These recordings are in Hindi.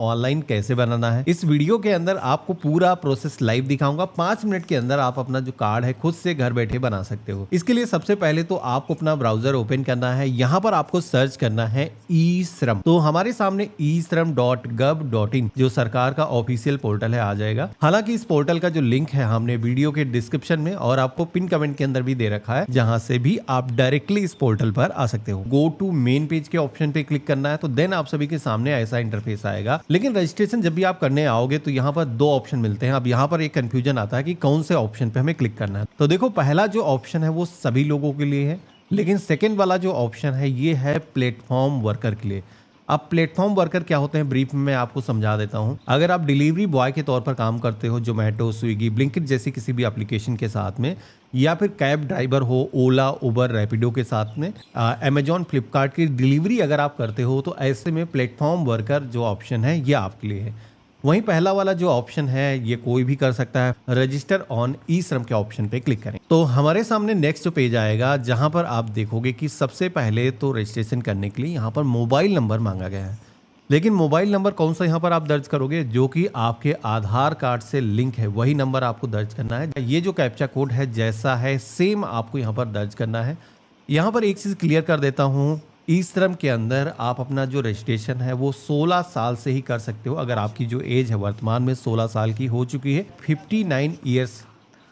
ऑनलाइन कैसे बनाना है। इस वीडियो के अंदर आपको पूरा प्रोसेस लाइव दिखाऊंगा। 5 मिनट के अंदर आप अपना जो कार्ड है खुद से घर बैठे बना सकते हो। इसके लिए सबसे पहले तो आपको अपना ब्राउजर ओपन करना है। यहाँ पर आपको सर्च करना है ई श्रम। तो हमारे सामने eShram.gov.in जो सरकार का ऑफिशियल पोर्टल है आ जाएगा। हालांकि इस पोर्टल का जो लिंक है हमने वीडियो के डिस्क्रिप्शन में और आपको पिन कमेंट के अंदर भी दे रखा है, जहां से भी आप डायरेक्टली इस पोर्टल पर आ सकते हो। गो टू मेन पेज के ऑप्शन पे क्लिक करना है तो देन आप सभी के सामने ऐसा इंटरफेस आएगा। लेकिन रजिस्ट्रेशन जब भी आप करने आओगे तो यहाँ पर 2 ऑप्शन मिलते हैं। अब यहाँ पर एक कंफ्यूजन आता है कि कौन से ऑप्शन पे हमें क्लिक करना है। तो देखो, पहला जो ऑप्शन है वो सभी लोगों के लिए है, लेकिन सेकेंड वाला जो ऑप्शन है ये है प्लेटफॉर्म वर्कर के लिए। अब प्लेटफॉर्म वर्कर क्या होते हैं ब्रीफ में मैं आपको समझा देता हूं। अगर आप डिलीवरी बॉय के तौर पर काम करते हो, जोमेटो, स्विगी, ब्लिंकिट जैसी किसी भी एप्लीकेशन के साथ में, या फिर कैब ड्राइवर हो, ओला, उबर, रैपिडो के साथ में, अमेजॉन, फ्लिपकार्ट की डिलीवरी अगर आप करते हो, तो ऐसे में प्लेटफॉर्म वर्कर जो ऑप्शन है ये आपके लिए है। वहीं पहला वाला जो ऑप्शन है ये कोई भी कर सकता है। रजिस्टर ऑन ई श्रम के ऑप्शन पे क्लिक करें तो हमारे सामने नेक्स्ट जो पेज आएगा, जहां पर आप देखोगे कि सबसे पहले तो रजिस्ट्रेशन करने के लिए यहाँ पर मोबाइल नंबर मांगा गया है। लेकिन मोबाइल नंबर कौन सा यहाँ पर आप दर्ज करोगे? जो कि आपके आधार कार्ड से लिंक है, वही नंबर आपको दर्ज करना है। ये जो कैप्चा कोड है जैसा है सेम आपको यहाँ पर दर्ज करना है। यहाँ पर एक चीज क्लियर कर देता हूँ, ई श्रम के अंदर आप अपना जो रजिस्ट्रेशन है वो 16 साल से ही कर सकते हो। अगर आपकी जो एज है वर्तमान में 16 साल की हो चुकी है, 59 ईयर्स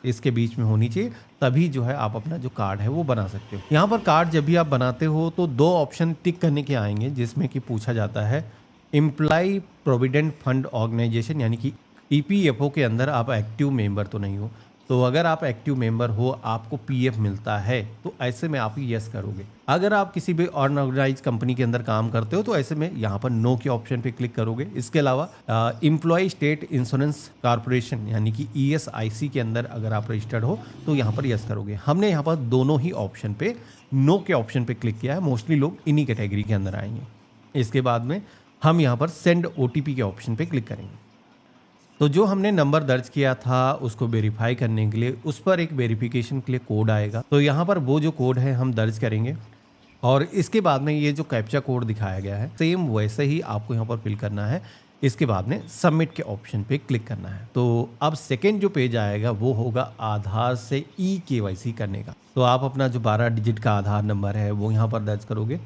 इसके बीच में होनी चाहिए, तभी जो है आप अपना जो कार्ड है वो बना सकते हो। यहाँ पर कार्ड जब भी आप बनाते हो तो 2 ऑप्शन टिक करने के आएंगे, जिसमें कि पूछा जाता है एम्प्लॉय प्रोविडेंट फंड ऑर्गेनाइजेशन, यानी कि ईपीएफओ के अंदर आप एक्टिव मेंबर तो नहीं हो। तो अगर आप एक्टिव मेंबर हो, आपको पीएफ मिलता है, तो ऐसे में आप यस करोगे। अगर आप किसी भी अनऑर्गेनाइज कंपनी के अंदर काम करते हो तो ऐसे में यहाँ पर नो के ऑप्शन पे क्लिक करोगे। इसके अलावा एम्प्लॉय स्टेट इंश्योरेंस कॉर्पोरेशन यानी कि ईएसआईसी के अंदर अगर आप रजिस्टर्ड हो तो यहाँ पर यस करोगे। हमने यहाँ पर दोनों ही ऑप्शन पे नो के ऑप्शन पे क्लिक किया है। मोस्टली लोग इन्हीं कैटेगरी के अंदर आएंगे। इसके बाद में हम यहाँ पर सेंड ओटीपी के ऑप्शन पे क्लिक करेंगे। तो जो हमने नंबर दर्ज किया था उसको वेरीफाई करने के लिए उस पर एक वेरिफिकेशन के लिए कोड आएगा। तो यहाँ पर वो जो कोड है हम दर्ज करेंगे और इसके बाद में ये जो कैप्चा कोड दिखाया गया है सेम वैसे ही आपको यहाँ पर फिल करना है। इसके बाद में सबमिट के ऑप्शन पे क्लिक करना है। तो अब सेकेंड जो पेज आएगा वो होगा आधार से ई-केवाईसी करने का। तो आप अपना जो 12 डिजिट का आधार नंबर है वो यहाँ पर दर्ज करोगे।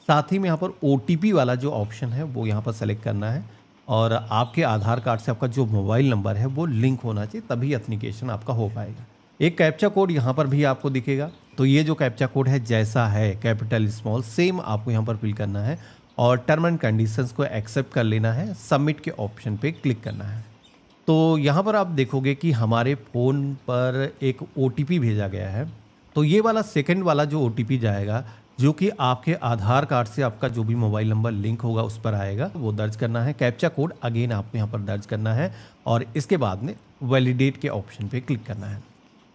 साथ ही में यहाँ पर ओटीपी वाला जो ऑप्शन है वो यहाँ पर सेलेक्ट करना है और आपके आधार कार्ड से आपका जो मोबाइल नंबर है वो लिंक होना चाहिए, तभी एप्लीकेशन आपका हो पाएगा। एक कैप्चा कोड यहाँ पर भी आपको दिखेगा। तो ये जो कैप्चा कोड है जैसा है कैपिटल स्मॉल सेम आपको यहाँ पर फिल करना है और टर्म एंड कंडीशंस को एक्सेप्ट कर लेना है। सबमिट के ऑप्शन पे क्लिक करना है। तो यहाँ पर आप देखोगे कि हमारे फ़ोन पर एक ओटीपी भेजा गया है। तो ये वाला सेकेंड वाला जो ओटीपी जाएगा, जो कि आपके आधार कार्ड से आपका जो भी मोबाइल नंबर लिंक होगा उस पर आएगा, वो दर्ज करना है। कैप्चा कोड अगेन आपको यहाँ पर दर्ज करना है और इसके बाद में वैलिडेट के ऑप्शन पे क्लिक करना है।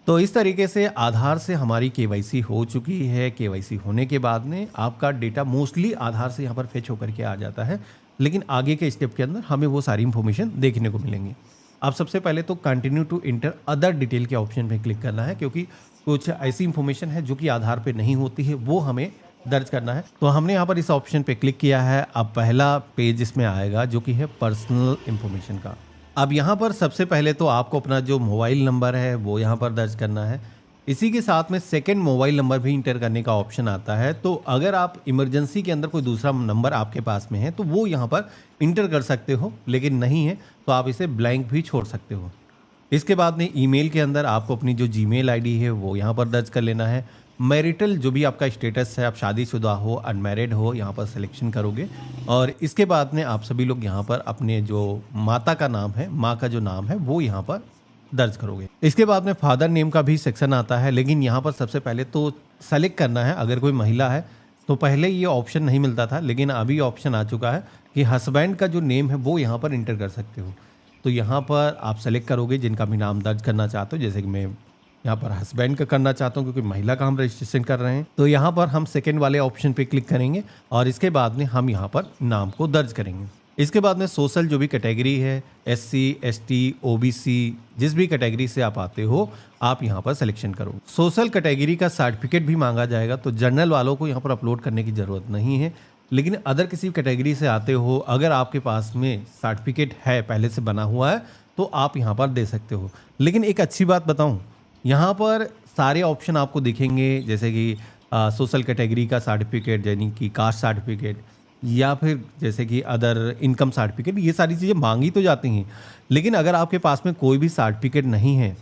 तो इस तरीके से आधार से हमारी केवाईसी हो चुकी है। केवाईसी होने के बाद में आपका डेटा मोस्टली आधार से यहाँ पर फेच होकर के आ जाता है, लेकिन आगे के स्टेप के अंदर हमें वो सारी इंफॉर्मेशन देखने को मिलेंगी। अब सबसे पहले तो continue to enter other detail के ऑप्शन पे क्लिक करना है, क्योंकि कुछ ऐसी इंफॉर्मेशन है जो कि आधार पे नहीं होती है, वो हमें दर्ज करना है। तो हमने यहाँ पर इस ऑप्शन पे क्लिक किया है। अब पहला पेज इसमें आएगा जो कि है पर्सनल इंफॉर्मेशन का। अब यहाँ पर सबसे पहले तो आपको अपना जो मोबाइल नंबर है वो यहाँ पर दर्ज करना है। इसी के साथ में सेकंड मोबाइल नंबर भी इंटर करने का ऑप्शन आता है। तो अगर आप इमरजेंसी के अंदर कोई दूसरा नंबर आपके पास में है तो वो यहाँ पर इंटर कर सकते हो, लेकिन नहीं है तो आप इसे ब्लैंक भी छोड़ सकते हो। इसके बाद में ईमेल के अंदर आपको अपनी जो जीमेल आईडी है वो यहाँ पर दर्ज कर लेना है। मैरिटल जो भी आपका स्टेटस है, आप शादीशुदा हो, अनमैरिड हो, यहाँ पर सिलेक्शन करोगे और इसके बाद में आप सभी लोग यहाँ पर अपने जो माता का नाम है, माँ का जो नाम है वो यहाँ पर दर्ज करोगे। इसके बाद में फादर नेम का भी सेक्शन आता है, लेकिन यहाँ पर सबसे पहले तो सेलेक्ट करना है। अगर कोई महिला है तो पहले ये ऑप्शन नहीं मिलता था, लेकिन अभी ऑप्शन आ चुका है कि हस्बैंड का जो नेम है वो यहाँ पर इंटर कर सकते हो। तो यहाँ पर आप सेलेक्ट करोगे जिनका भी नाम दर्ज करना चाहते हो। जैसे कि मैं यहाँ पर हस्बैंड का करना चाहता हूँ क्योंकि महिला का हम रजिस्ट्रेशन कर रहे हैं। तो यहाँ पर हम सेकंड वाले ऑप्शन पे क्लिक करेंगे और इसके बाद में हम यहाँ पर नाम को दर्ज करेंगे। इसके बाद में सोशल जो भी कैटेगरी है, SC, ST, OBC, जिस भी कैटेगरी से आप आते हो आप यहाँ पर सिलेक्शन करो। सोशल कैटेगरी का सर्टिफिकेट भी मांगा जाएगा, तो जनरल वालों को यहाँ पर अपलोड करने की ज़रूरत नहीं है। लेकिन अदर किसी कैटेगरी से आते हो, अगर आपके पास में सर्टिफिकेट है पहले से बना हुआ है तो आप यहाँ पर दे सकते हो। लेकिन एक अच्छी बात बताऊँ, यहाँ पर सारे ऑप्शन आपको दिखेंगे, जैसे कि सोशल कैटेगरी का सर्टिफिकेट यानी कि कास्ट सर्टिफिकेट, या फिर जैसे कि अदर इनकम सर्टिफिकेट, ये सारी चीज़ें मांगी तो जाती हैं। लेकिन अगर आपके पास में कोई भी सर्टिफिकेट नहीं है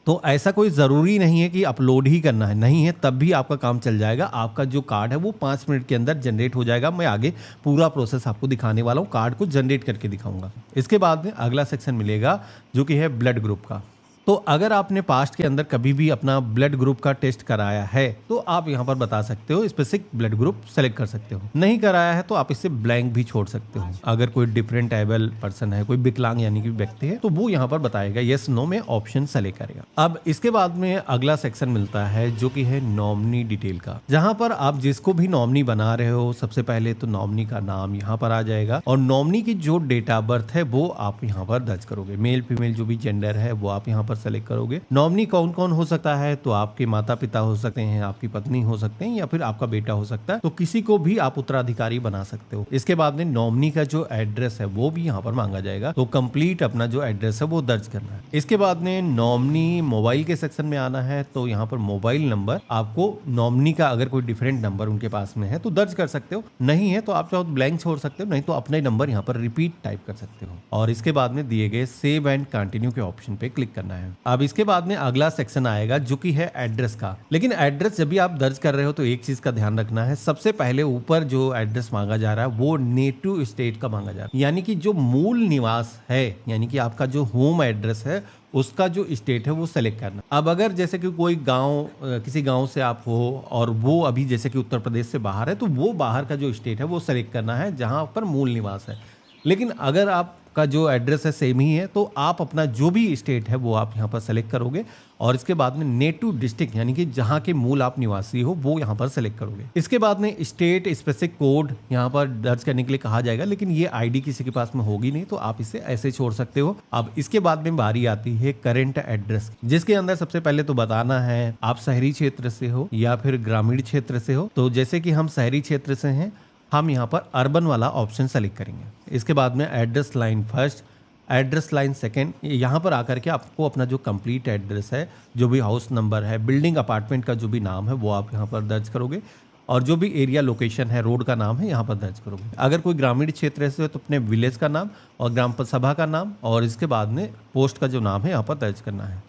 तो ऐसा कोई ज़रूरी नहीं है कि अपलोड ही करना है, नहीं है तब भी आपका काम चल जाएगा। आपका जो कार्ड है वो 5 मिनट के अंदर जनरेट हो जाएगा। मैं आगे पूरा प्रोसेस आपको दिखाने वाला हूँ, कार्ड को जनरेट करके दिखाऊंगा। इसके बाद में अगला सेक्शन मिलेगा जो कि है ब्लड ग्रुप का। तो अगर आपने पास्ट के अंदर कभी भी अपना ब्लड ग्रुप का टेस्ट कराया है तो आप यहाँ पर बता सकते हो, स्पेसिफिक ब्लड ग्रुप सेलेक्ट कर सकते हो। नहीं कराया है तो आप इसे ब्लैंक भी छोड़ सकते हो। अगर कोई डिफरेंट एबल पर्सन है, कोई विकलांग यानी कि व्यक्ति है, तो वो यहाँ पर बताएगा, यस नो में ऑप्शन सेलेक्ट करेगा। अब इसके बाद में अगला सेक्शन मिलता है जो कि है नॉमिनी डिटेल का, जहाँ पर आप जिसको भी नॉमिनी बना रहे हो, सबसे पहले तो नॉमिनी का नाम यहाँ पर आ जाएगा और नॉमिनी की जो डेट ऑफ बर्थ है वो आप यहाँ पर दर्ज करोगे। मेल फीमेल जो भी जेंडर है वो आप यहाँ पर सेलेक्ट करोगे। नॉमिनी कौन कौन हो सकता है, तो आपके माता पिता हो सकते हैं, आपकी पत्नी हो सकते हैं, या फिर आपका बेटा हो सकता है। तो किसी को भी आप उत्तराधिकारी बना सकते हो। इसके बाद में नॉमिनी का जो एड्रेस है वो भी यहाँ पर मांगा जाएगा, तो कंप्लीट अपना जो एड्रेस है वो दर्ज करना है। इसके बाद में नॉमिनी मोबाइल के सेक्शन में आना है, तो यहाँ पर मोबाइल नंबर आपको नॉमिनी का अगर कोई डिफरेंट नंबर उनके पास में है तो दर्ज कर सकते हो, नहीं है तो आप चाहो ब्लैंक छोड़ सकते हो, नहीं तो अपना नंबर यहाँ पर रिपीट टाइप कर सकते हो। और इसके बाद में दिए गए सेव एंड कंटिन्यू के ऑप्शन पे क्लिक करना है। अब इसके बाद में अगला सेक्शन आएगा जो कि है एड्रेस का। लेकिन एड्रेस जब भी आप दर्ज कर रहे हो तो एक चीज का ध्यान रखना है, सबसे पहले ऊपर जो एड्रेस मांगा जा रहा है वो नेटिव स्टेट का मांगा जा रहा है, यानी कि जो मूल निवास है, यानी कि आपका जो होम एड्रेस है उसका जो स्टेट है वो सेलेक्ट करना। अब अगर जैसे कि कोई गांव, किसी गांव से आप हो और वो अभी जैसे कि उत्तर प्रदेश से बाहर है, तो वो बाहर का जो स्टेट है वो सेलेक्ट करना है जहां पर मूल निवास है। लेकिन अगर आपका जो एड्रेस है सेम ही है तो आप अपना जो भी स्टेट है वो आप यहाँ पर सेलेक्ट करोगे और इसके बाद में नेटिव डिस्ट्रिक्ट यानी कि जहाँ के मूल आप निवासी हो वो यहाँ पर सेलेक्ट करोगे। इसके बाद में स्टेट स्पेसिफिक कोड यहाँ पर दर्ज करने के लिए कहा जाएगा, लेकिन ये आईडी किसी के पास में होगी नहीं तो आप इसे ऐसे छोड़ सकते हो। अब इसके बाद में बारी आती है करंट एड्रेस, जिसके अंदर सबसे पहले तो बताना है आप शहरी क्षेत्र से हो या फिर ग्रामीण क्षेत्र से हो। तो जैसे कि हम शहरी क्षेत्र से हैं, हम यहाँ पर अर्बन वाला ऑप्शन सेलेक्ट करेंगे। इसके बाद में address line first, address line second, यहाँ पर आकर के आपको अपना जो कंप्लीट एड्रेस है, जो भी हाउस नंबर है, बिल्डिंग अपार्टमेंट का जो भी नाम है वो आप यहाँ पर दर्ज करोगे और जो भी एरिया लोकेशन है, रोड का नाम है यहाँ पर दर्ज करोगे। अगर कोई ग्रामीण क्षेत्र से हो तो अपने विलेज का नाम और ग्राम सभा का नाम और इसके बाद में पोस्ट का जो नाम है यहाँ पर दर्ज करना है।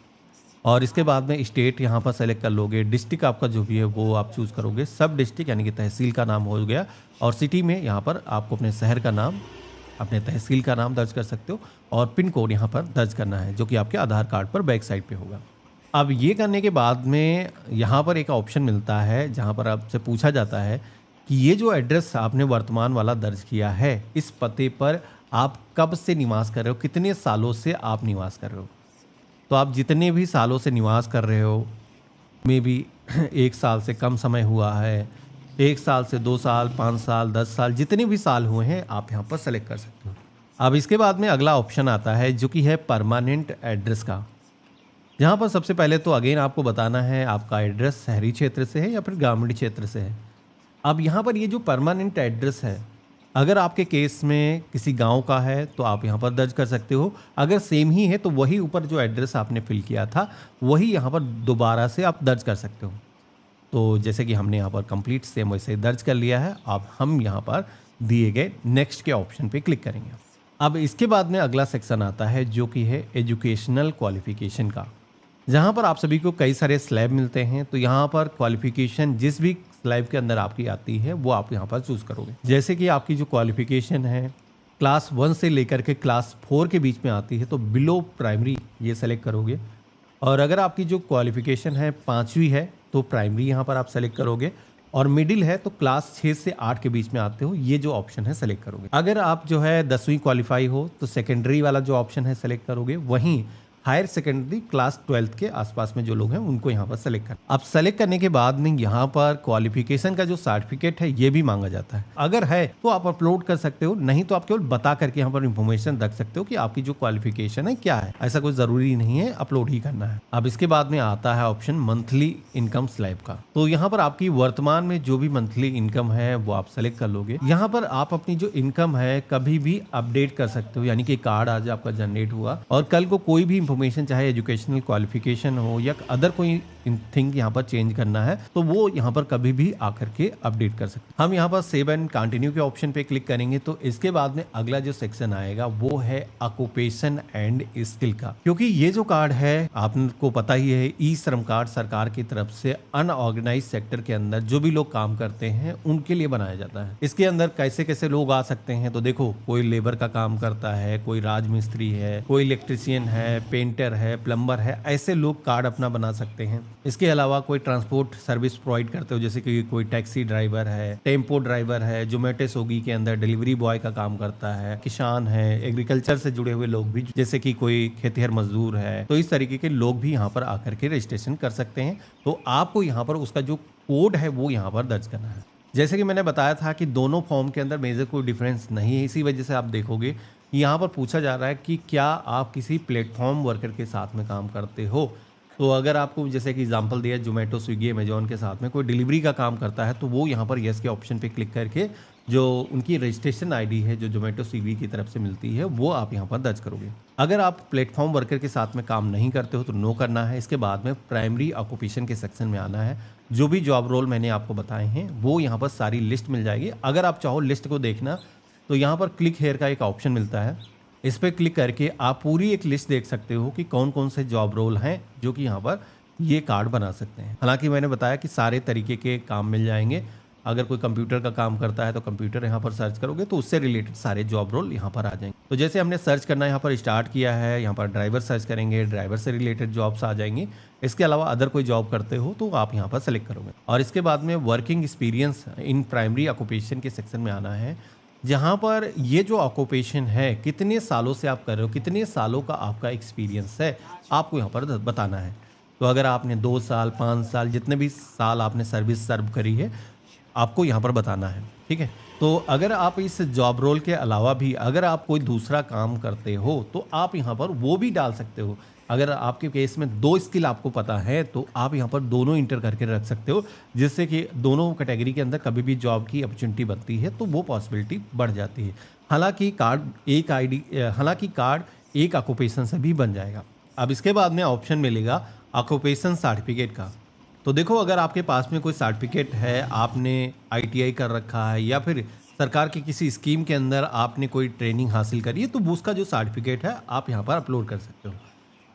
और इसके बाद में स्टेट यहाँ पर सेलेक्ट कर लोगे, डिस्ट्रिक्ट आपका जो भी है वो आप चूज़ करोगे, सब डिस्ट्रिक्ट यानी कि तहसील का नाम हो गया, और सिटी में यहाँ पर आपको अपने शहर का नाम, अपने तहसील का नाम दर्ज कर सकते हो और पिन कोड यहाँ पर दर्ज करना है जो कि आपके आधार कार्ड पर बैक साइड पे होगा। अब ये करने के बाद में यहाँ पर एक ऑप्शन मिलता है जहाँ पर आपसे पूछा जाता है कि ये जो एड्रेस आपने वर्तमान वाला दर्ज किया है, इस पते पर आप कब से निवास कर रहे हो, कितने सालों से आप निवास कर रहे हो। तो आप जितने भी सालों से निवास कर रहे हो, में भी 1 साल से कम समय हुआ है, 1 साल से 2 साल, 5 साल, 10 साल, जितने भी साल हुए हैं आप यहाँ पर सेलेक्ट कर सकते हो। अब इसके बाद में अगला ऑप्शन आता है जो कि है परमानेंट एड्रेस का, जहाँ पर सबसे पहले तो अगेन आपको बताना है आपका एड्रेस शहरी क्षेत्र से है या फिर ग्रामीण क्षेत्र से है। अब यहाँ पर ये जो परमानेंट एड्रेस है, अगर आपके केस में किसी गांव का है तो आप यहाँ पर दर्ज कर सकते हो, अगर सेम ही है तो वही ऊपर जो एड्रेस आपने फिल किया था वही यहाँ पर दोबारा से आप दर्ज कर सकते हो। तो जैसे कि हमने यहाँ पर कंप्लीट सेम वैसे दर्ज कर लिया है, अब हम यहाँ पर दिए गए नेक्स्ट के ऑप्शन पे क्लिक करेंगे। अब इसके बाद में अगला सेक्शन आता है जो कि है एजुकेशनल क्वालिफिकेशन का, जहाँ पर आप सभी को कई सारे स्लैब मिलते हैं। तो यहाँ पर क्वालिफिकेशन जिस भी स्लैब के अंदर आपकी आती है वो आप यहाँ पर चूज़ करोगे। जैसे कि आपकी जो क्वालिफिकेशन है क्लास 1 से लेकर के क्लास 4 के बीच में आती है तो बिलो प्राइमरी ये सेलेक्ट करोगे, और अगर आपकी जो क्वालिफिकेशन है 5वीं है तो प्राइमरी यहाँ पर आप सेलेक्ट करोगे, और मिडिल है तो क्लास 6 से 8 के बीच में आते हो, ये जो ऑप्शन है सेलेक्ट करोगे। अगर आप जो है 10वीं क्वालिफाई हो तो सेकेंडरी वाला जो ऑप्शन है सेलेक्ट करोगे। वहीं हायर सेकेंडरी क्लास 12th के आसपास में जो लोग हैं उनको यहाँ पर सेलेक्ट करना। अब सेलेक्ट करने के बाद में यहाँ पर क्वालिफिकेशन का जो सर्टिफिकेट है ये भी मांगा जाता है। अगर है तो आप अपलोड कर सकते हो, नहीं तो आप केवल बता करके यहाँ पर इंफॉर्मेशन रख सकते हो कि आपकी जो क्वालिफिकेशन है क्या है। ऐसा कोई जरूरी नहीं है, अपलोड ही करना है। अब इसके बाद में आता है ऑप्शन मंथली इनकम स्लैब का। तो यहाँ पर आपकी वर्तमान में जो भी मंथली इनकम है वो आप सेलेक्ट कर लोगे। यहाँ पर आप अपनी जो इनकम है कभी भी अपडेट कर सकते हो, यानी कि कार्ड आज आपका जनरेट हुआ और कल को कोई भी इंफॉर्मेशन चाहे एजुकेशनल क्वालिफिकेशन हो या अदर कोई थिंग यहाँ पर चेंज करना है तो वो यहाँ पर कभी भी आकर के अपडेट कर सकते हैं। हम यहाँ पर सेव एंड कंटिन्यू के ऑप्शन पे क्लिक करेंगे तो इसके बाद में अगला जो सेक्शन आएगा वो है ऑक्यूपेशन एंड स्किल का। क्योंकि ये जो कार्ड है आपको पता ही है, ई श्रम कार्ड सरकार की तरफ से अनऑर्गेनाइज सेक्टर के अंदर जो भी लोग काम करते हैं उनके लिए बनाया जाता है। इसके अंदर कैसे कैसे लोग आ सकते हैं तो देखो, कोई लेबर का काम करता है, कोई राजमिस्त्री है, कोई इलेक्ट्रिशियन है, पेंटर है, प्लम्बर है, ऐसे लोग कार्ड अपना बना सकते हैं। इसके अलावा कोई ट्रांसपोर्ट सर्विस प्रोवाइड करते हो, जैसे कि कोई टैक्सी ड्राइवर है, टेम्पो ड्राइवर है, जोमेटो स्विगी के अंदर डिलीवरी बॉय का काम करता है, किसान है, एग्रीकल्चर से जुड़े हुए लोग भी जैसे कि कोई खेतिहर मजदूर है, तो इस तरीके के लोग भी यहाँ पर आकर के रजिस्ट्रेशन कर सकते हैं। तो आपको यहाँ पर उसका जो कोड है वो यहाँ पर दर्ज करना है। जैसे कि मैंने बताया था कि दोनों फॉर्म के अंदर मेजर कोई डिफरेंस नहीं है, इसी वजह से आप देखोगे यहाँ पर पूछा जा रहा है कि क्या आप किसी प्लेटफॉर्म वर्कर के साथ में काम करते हो। तो अगर आपको जैसे कि एग्जांपल दिया जोमेटो स्विगी अमेजॉन के साथ में कोई डिलीवरी का काम करता है तो वो यहाँ पर यस के ऑप्शन पे क्लिक करके जो उनकी रजिस्ट्रेशन आईडी है जो जोमेटो स्विगी की तरफ से मिलती है वो आप यहाँ पर दर्ज करोगे। अगर आप प्लेटफॉर्म वर्कर के साथ में काम नहीं करते हो तो नो करना है। इसके बाद में प्राइमरी ऑक्यूपेशन के सेक्शन में आना है। जो भी जॉब रोल मैंने आपको बताए हैं वो यहाँ पर सारी लिस्ट मिल जाएगी। अगर आप चाहो लिस्ट को देखना तो यहाँ पर क्लिक हेयर का एक ऑप्शन मिलता है, इस पर क्लिक करके आप पूरी एक लिस्ट देख सकते हो कि कौन कौन से जॉब रोल हैं जो कि यहाँ पर ये कार्ड बना सकते हैं। हालांकि मैंने बताया कि सारे तरीके के काम मिल जाएंगे। अगर कोई कंप्यूटर का काम करता है तो कंप्यूटर यहाँ पर सर्च करोगे तो उससे रिलेटेड सारे जॉब रोल यहाँ पर आ जाएंगे। तो जैसे हमने सर्च करना यहाँ पर स्टार्ट किया है, यहाँ पर ड्राइवर सर्च करेंगे, ड्राइवर से रिलेटेड जॉब्स आ जाएंगे। इसके अलावा अदर कोई जॉब करते हो तो आप यहाँ पर सेलेक्ट करोगे और इसके बाद में working experience in primary occupation के सेक्शन में आना है, जहाँ पर ये जो ऑक्यूपेशन है कितने सालों से आप कर रहे हो, कितने सालों का आपका एक्सपीरियंस है आपको यहाँ पर बताना है। तो अगर आपने 2 साल 5 साल जितने भी साल आपने सर्विस सर्व करी है आपको यहाँ पर बताना है, ठीक है। तो अगर आप इस जॉब रोल के अलावा भी अगर आप कोई दूसरा काम करते हो तो आप यहाँ पर वो भी डाल सकते हो। अगर आपके केस में 2 स्किल आपको पता है तो आप यहाँ पर दोनों इंटर करके रख सकते हो, जिससे कि दोनों कैटेगरी के अंदर कभी भी जॉब की अपॉर्चुनिटी बनती है तो वो पॉसिबिलिटी बढ़ जाती है। हालांकि कार्ड एक ऑक्यूपेशन से भी बन जाएगा। अब इसके बाद में ऑप्शन मिलेगा ऑक्यूपेशन सर्टिफिकेट का। तो देखो, अगर आपके पास में कोई सर्टिफिकेट है, आपने ITI कर रखा है या फिर सरकार की किसी स्कीम के अंदर आपने कोई ट्रेनिंग हासिल करी है तो उसका जो सर्टिफिकेट है आप यहाँ पर अपलोड कर सकते हो।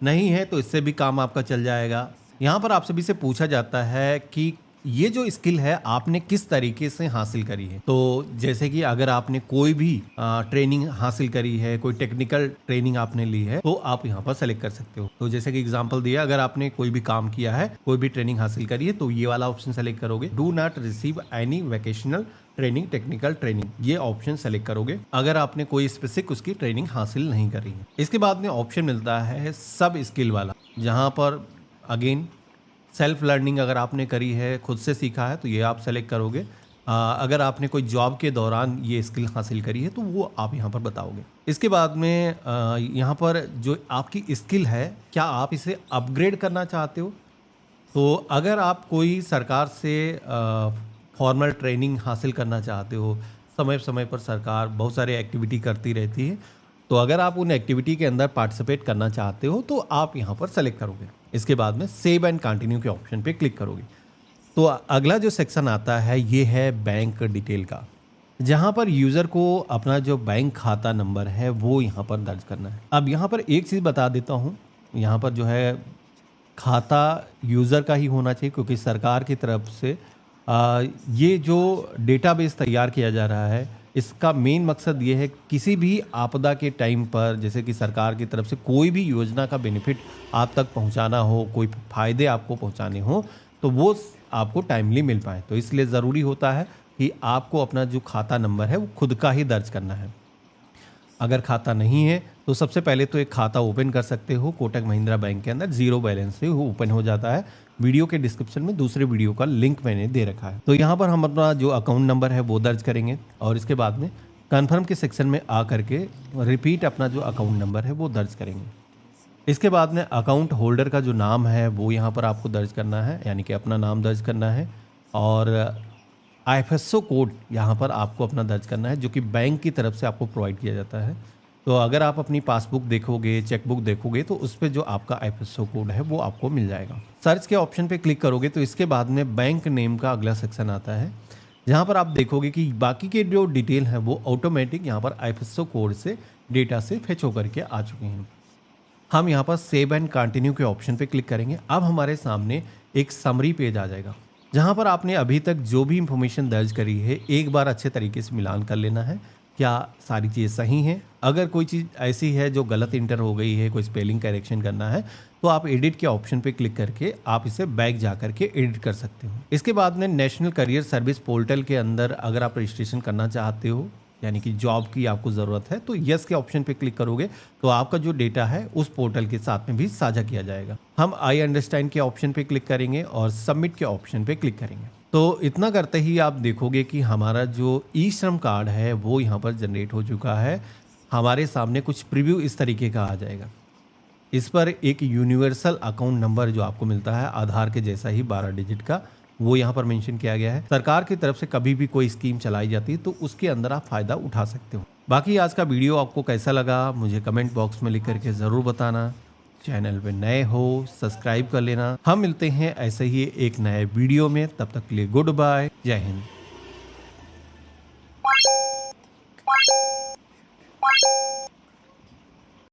नहीं है तो इससे भी काम आपका चल जाएगा। यहाँ पर आपसे भी से पूछा जाता है कि ये जो स्किल है आपने किस तरीके से हासिल करी है। तो जैसे कि अगर आपने कोई भी ट्रेनिंग हासिल करी है, कोई टेक्निकल ट्रेनिंग आपने ली है तो आप यहाँ पर सेलेक्ट कर सकते हो। तो जैसे कि एग्जांपल दिया, अगर आपने कोई भी काम किया है, कोई भी ट्रेनिंग हासिल करी है तो ये वाला ऑप्शन सेलेक्ट करोगे। Do not receive any vocational training, technical training, ये ऑप्शन सेलेक्ट करोगे अगर आपने कोई स्पेसिफिक उसकी ट्रेनिंग हासिल नहीं करी है। इसके बाद में ऑप्शन मिलता है सब स्किल वाला, जहाँ पर अगेन सेल्फ लर्निंग अगर आपने करी है, खुद से सीखा है तो ये आप सेलेक्ट करोगे। अगर आपने कोई जॉब के दौरान ये स्किल हासिल करी है तो वो आप यहाँ पर बताओगे। इसके बाद में यहाँ पर जो आपकी स्किल है क्या आप इसे अपग्रेड करना चाहते हो। तो अगर आप कोई सरकार से फॉर्मल ट्रेनिंग हासिल करना चाहते हो, समय समय पर सरकार बहुत सारे एक्टिविटी करती रहती है, तो अगर आप उन एक्टिविटी के अंदर पार्टिसिपेट करना चाहते हो तो आप यहाँ पर सेलेक्ट करोगे। इसके बाद में सेव एंड कंटिन्यू के ऑप्शन पे क्लिक करोगे। तो अगला जो सेक्शन आता है ये है बैंक डिटेल का, जहाँ पर यूज़र को अपना जो बैंक खाता नंबर है वो यहाँ पर दर्ज करना है। अब यहाँ पर एक चीज़ बता देता हूँ, यहाँ पर जो है खाता यूज़र का ही होना चाहिए, क्योंकि सरकार की तरफ से ये जो डेटाबेस तैयार किया जा रहा है इसका मेन मकसद ये है किसी भी आपदा के टाइम पर, जैसे कि सरकार की तरफ से कोई भी योजना का बेनिफिट आप तक पहुंचाना हो, कोई फ़ायदे आपको पहुंचाने हो तो वो आपको टाइमली मिल पाए। तो इसलिए ज़रूरी होता है कि आपको अपना जो खाता नंबर है वो खुद का ही दर्ज करना है। अगर खाता नहीं है तो सबसे पहले तो एक खाता ओपन कर सकते हो कोटक महिंद्रा बैंक के अंदर, जीरो बैलेंस से वो ओपन हो जाता है। वीडियो के डिस्क्रिप्शन में दूसरे वीडियो का लिंक मैंने दे रखा है। तो यहाँ पर हम अपना जो अकाउंट नंबर है वो दर्ज करेंगे और इसके बाद में कन्फर्म के सेक्शन में आ करके रिपीट अपना जो अकाउंट नंबर है वो दर्ज करेंगे। इसके बाद में अकाउंट होल्डर का जो नाम है वो यहाँ पर आपको दर्ज करना है, यानी कि अपना नाम दर्ज करना है और IFSO कोड यहाँ पर आपको अपना दर्ज करना है, जो कि बैंक की तरफ से आपको प्रोवाइड किया जाता है। तो अगर आप अपनी पासबुक देखोगे, चेकबुक देखोगे तो उस पर जो आपका IFSO कोड है वो आपको मिल जाएगा। सर्च के ऑप्शन पे क्लिक करोगे तो इसके बाद में बैंक नेम का अगला सेक्शन आता है, जहाँ पर आप देखोगे कि बाकी के जो डिटेल है वो ऑटोमेटिक यहाँ पर IFSO कोड से डेटा से फेच होकर के आ चुके हैं। हम यहाँ पर सेव एंड कंटिन्यू के ऑप्शन पे क्लिक करेंगे। अब हमारे सामने एक समरी पेज आ जाएगा, जहाँ पर आपने अभी तक जो भी इंफॉर्मेशन दर्ज करी है एक बार अच्छे तरीके से मिलान कर लेना है, क्या सारी चीज़ सही है। अगर कोई चीज़ ऐसी है जो गलत इंटर हो गई है, कोई स्पेलिंग करेक्शन करना है, तो आप एडिट के ऑप्शन पे क्लिक करके आप इसे बैक जा करके एडिट कर सकते हो। इसके बाद में नेशनल करियर सर्विस पोर्टल के अंदर अगर आप रजिस्ट्रेशन करना चाहते हो, यानी कि जॉब की आपको ज़रूरत है, तो यस के ऑप्शन पे क्लिक करोगे तो आपका जो डेटा है उस पोर्टल के साथ में भी साझा किया जाएगा। हम आई अंडरस्टैंड के ऑप्शन पे क्लिक करेंगे और सबमिट के ऑप्शन पे क्लिक करेंगे। तो इतना करते ही आप देखोगे कि हमारा जो ई श्रम कार्ड है वो यहाँ पर जनरेट हो चुका है। हमारे सामने कुछ प्रीव्यू इस तरीके का आ जाएगा। इस पर एक यूनिवर्सल अकाउंट नंबर जो आपको मिलता है आधार के जैसा ही 12 डिजिट का, वो यहाँ पर मेंशन किया गया है। सरकार की तरफ से कभी भी कोई स्कीम चलाई जाती है तो उसके अंदर आप फायदा उठा सकते हो। बाकी आज का वीडियो आपको कैसा लगा मुझे कमेंट बॉक्स में लिख करके ज़रूर बताना। चैनल पे नए हो सब्सक्राइब कर लेना। हम मिलते हैं ऐसे ही एक नए वीडियो में, तब तक के लिए गुड बाय, जय हिंद।